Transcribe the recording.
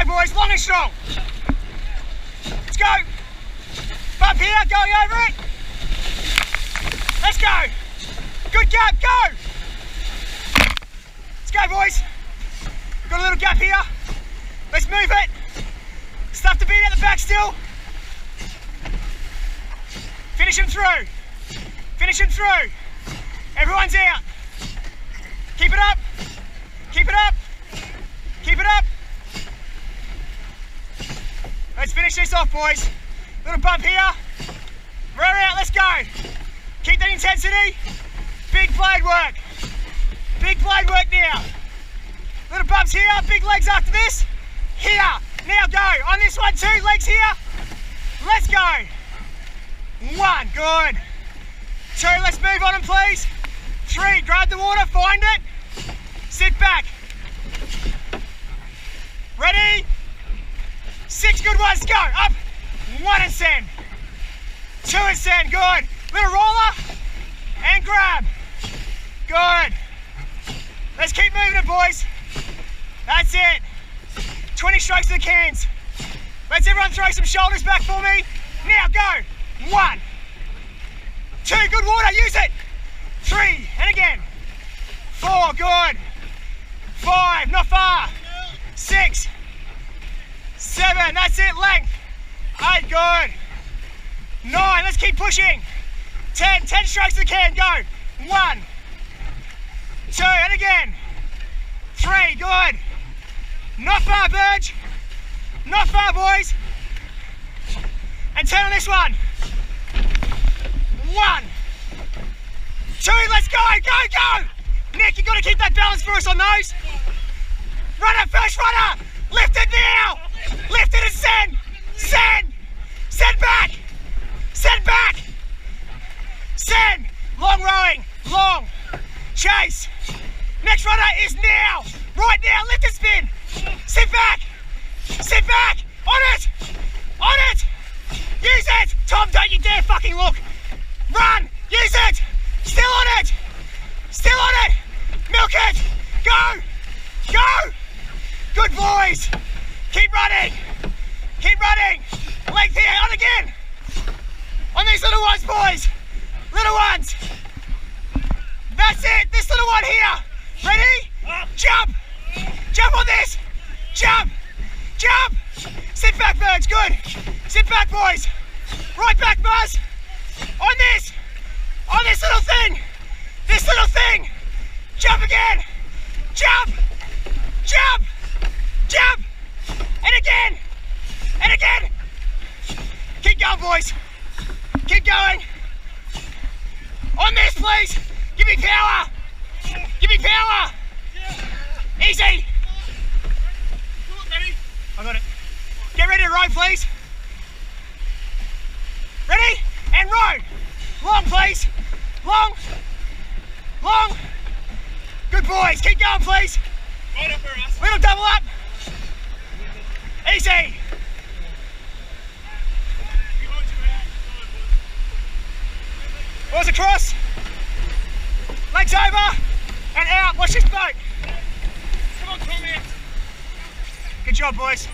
boys, long and strong. Let's go. Bump here, going over it. Let's go. Good gap, go. Let's go, boys. Got a little gap here. Let's move it. Stuff to beat at the back still. Finish him through. Finish him through. Everyone's out. Keep it up. Keep it up. Keep it up. Let's finish this off, boys. Little bump here. We're out, let's go. Keep that intensity. Big blade work. Big blade work now. Little bumps here, big legs after this. Here, now go. On this one, 2 legs here. Let's go. 1, good. 2, let's move on them, please. 3, grab the water, find it. Sit back. Ready? 6 good ones, go. Up. 1 and send. 2 and send, good. Little roller and grab. Good. Let's keep moving it, boys. That's it. 20 strokes to the cans. Let's everyone throw some shoulders back for me. Now go. 1, 2, good water, use it. 3, and again. 4, good. 5, not far. 6, 7, that's it, length. 8, good. 9, let's keep pushing. 10 strokes to the can, go. 1, 2, and again. 3, good. Not far, Burge. Not far, boys. And 10 on this one. 1, 2, let's go, go, go. Nick, you've got to keep that balance for us on those. Runner, first runner. Lift it now. Lift it and send. Send. Send back. Send back. Send. Long rowing. Long. Chase. Next runner is now. Right now. Lift and spin. Sit back. Sit back. On it. On it. Use it. Tom, don't you dare fucking look. Run. Use it. Still on it. Still on it. Milk it. Go. Go. Good boys. Keep running. Keep running. Length here. On again. On these little ones, boys. Little ones. That's it. This little one here. Ready? Jump. Jump on this. Jump. Jump. Sit back, birds. Good. Sit back, boys. Right back, Buzz. On this. On this little thing. This little thing. Jump again. Jump. Jump. Jump. And again. And again. Keep going, boys. Keep going. On this, please. Give me power. Give me power. Easy. I got it. Get ready to row, please. Ready? And row. Long, please. Long. Long. Good boys. Keep going, please. Little double up. Easy. Boys across. Legs over and out. Watch this boat. Come on, comments. Good job, boys.